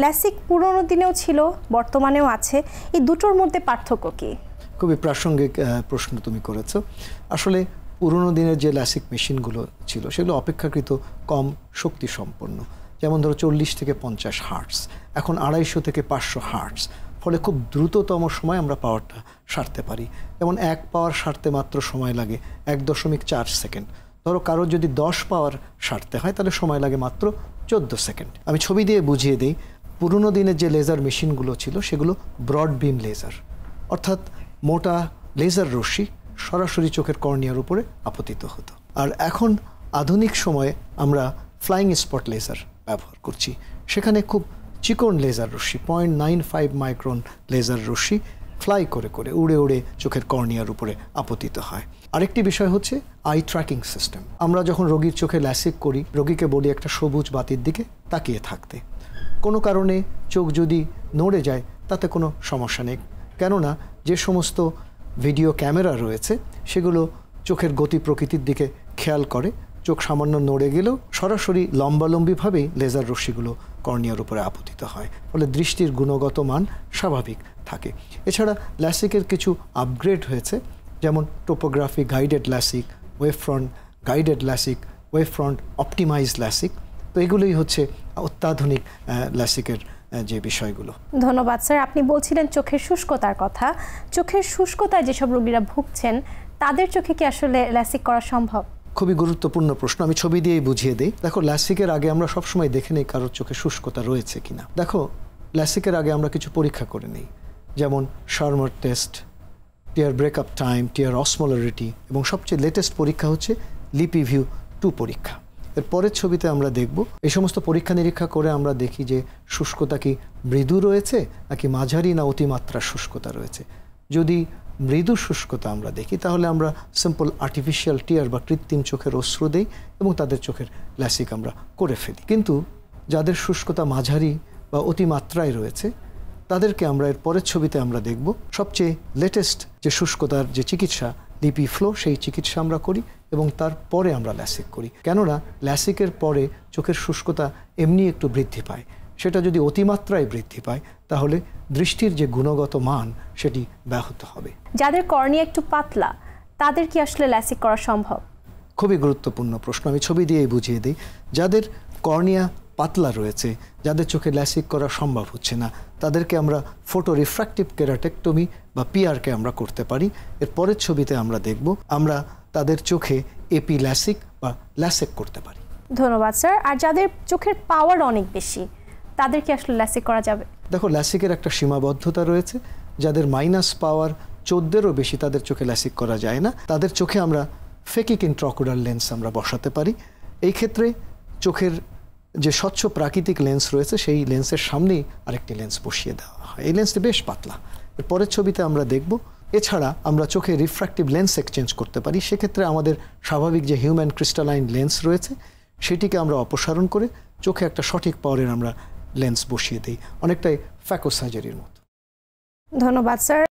LASIK পুরনো দিনেও ছিল, বর্তমানেও আছে, এই দুটোর মধ্যে পার্থক্য কি? খুবই প্রাসঙ্গিক প্রশ্ন তুমি করেছো। আসলে পুরনো দিনের যে ল্যাসিক মেশিনগুলো ছিল সেগুলো অপেক্ষাকৃত কম শক্তি সম্পন্ন, যেমন ধরো 40 থেকে 50 হার্টস, এখন 250 থেকে 500 হার্টস। ফলে খুব দ্রুততম সময় আমরা পাওয়ারটা সারতে পারি। যেমন 1 পাওয়ার সারতে মাত্র সময় লাগে 1.4 সেকেন্ড। ধরো কারো যদি 10 পাওয়ার সারতে হয় তাহলে সময় লাগে মাত্র 14 সেকেন্ড। আমি ছবি দিয়ে বুঝিয়ে দিই, পুরনো দিনের যে লেজার মেশিনগুলো ছিল সেগুলো ব্রড বিম লেজার, অর্থাৎ মোটা লেজার রশ্মি সরাসরি চোখের কর্নিয়ার উপরে আপতিত হতো। আর এখন আধুনিক সময়ে আমরা ফ্লাইং স্পট লেজার ব্যবহার করছি, সেখানে খুব চিকন লেজার রশ্মি 0.95 মাইক্রন লেজার রশ্মি ফ্লাই করে করে উড়ে উড়ে চোখের কর্নিয়ার উপরে আপতিত হয়। আরেকটি বিষয় হচ্ছে আই ট্র্যাকিং সিস্টেম। আমরা যখন রোগীর চোখে ল্যাসিক করি, রোগীকে বলি একটা সবুজ বাতির দিকে তাকিয়ে থাকতে। কোনো কারণে চোখ যদি নড়ে যায় তাতে কোনো সমস্যা নেই, কেননা যে সমস্ত ভিডিও ক্যামেরা রয়েছে সেগুলো চোখের গতি প্রকৃতির দিকে খেয়াল করে। চোখ সামান্য নড়ে গেলেও সরাসরি লম্বালম্বিভাবেই লেজার রশ্মিগুলো কর্নিয়ার উপরে আপতিত হয়, ফলে দৃষ্টির গুণগত মান স্বাভাবিক থাকে। এছাড়া ল্যাসিকের কিছু আপগ্রেড হয়েছে, যেমন topography guided LASIK, wave front guided LASIK, wave front optimised LASIK. তো এগুলোই হচ্ছে অত্যাধুনিক ল্যাসিকের যে বিষয়গুলো। ধন্যবাদ স্যার। আপনি বলছিলেন চোখের শুষ্কতার কথা। চোখের শুষ্কতায় যেসব রোগীরা ভুগছেন তাদের চোখে কি আসলে ল্যাসিক করা সম্ভব? খুবই গুরুত্বপূর্ণ প্রশ্ন, আমি ছবি দিয়েই বুঝিয়ে দিই। দেখো, ল্যাসিকের আগে আমরা সবসময় দেখে নিই কারোর চোখে শুষ্কতা রয়েছে কিনা। দেখো, ল্যাসিকের আগে আমরা কিছু পরীক্ষা করে নিই, যেমন শার্মার টেস্ট, টিয়ার ব্রেকআপ টাইম, টিয়ার অসমোলারিটি, এবং সবচেয়ে লেটেস্ট পরীক্ষা হচ্ছে লিপিভিউ 2 পরীক্ষা। এর পরের ছবিতে আমরা দেখব এই সমস্ত পরীক্ষা নিরীক্ষা করে আমরা দেখি যে শুষ্কতা কি মৃদু রয়েছে নাকি মাঝারি না অতিমাত্রা শুষ্কতা রয়েছে। যদি মৃদু শুষ্কতা আমরা দেখি তাহলে আমরা সিম্পল আর্টিফিশিয়াল টিয়ার বা কৃত্রিম চোখের অশ্রু দেই এবং তাদের চোখের ল্যাসিক আমরা করে ফেলি। কিন্তু যাদের শুষ্কতা মাঝারি বা অতিমাত্রায় রয়েছে তাদেরকে আমরা এর পরের ছবিতে আমরা দেখব সবচেয়ে লেটেস্ট যে শুষ্কতার যে চিকিৎসা লিপি ফ্লো, সেই চিকিৎসা আমরা করি এবং তারপরে আমরা ল্যাসিক করি। কেননা ল্যাসিকের পরে চোখের শুষ্কতা এমনি একটু বৃদ্ধি পায়, সেটা যদি অতিমাত্রায় বৃদ্ধি পায় তাহলে দৃষ্টির যে গুণগত মান সেটি ব্যাহত হবে। যাদের কর্নিয়া একটু পাতলা তাদের কি আসলে ল্যাসিক করা সম্ভব? খুবই গুরুত্বপূর্ণ প্রশ্ন, আমি ছবি দিয়েই বুঝিয়ে দিই। যাদের কর্নিয়া পাতলা রয়েছে, যাদের চোখে ল্যাসিক করা সম্ভব হচ্ছে না, তাদেরকে আমরা ফোটো রিফ্র্যাক্টিভ কেরাটেক্টমি বা পিআরকে আমরা করতে পারি। এর পরের ছবিতে আমরা দেখব আমরা তাদের চোখে এপি ল্যাসিক বা ল্যাসেক করতে পারি। ধন্যবাদ স্যার। আর যাদের চোখের পাওয়ার অনেক বেশি তাদের কি আসলে ল্যাসিক করা যাবে? দেখো, ল্যাসিকের একটা সীমাবদ্ধতা রয়েছে। যাদের মাইনাস পাওয়ার 14-এরও বেশি তাদের চোখে ল্যাসিক করা যায় না। তাদের চোখে আমরা ফেকিক ইন্ট্রাকুলার লেন্স আমরা বসাতে পারি। এই ক্ষেত্রে চোখের যে স্বচ্ছ প্রাকৃতিক লেন্স রয়েছে সেই লেন্সের সামনেই আরেকটি লেন্স বসিয়ে দেওয়া হয়। এই লেন্সটি বেশ পাতলা। এর পরের ছবিতে আমরা দেখব এছাড়া আমরা চোখে রিফ্র্যাক্টিভ লেন্স এক্সচেঞ্জ করতে পারি। সেক্ষেত্রে আমাদের স্বাভাবিক যে হিউম্যান ক্রিস্টালাইন লেন্স রয়েছে সেটিকে আমরা অপসারণ করে চোখে একটা সঠিক পাওয়ারের আমরা লেন্স বসিয়ে দিই, অনেকটাই ফ্যাকো সার্জারির মতো। ধন্যবাদ স্যার।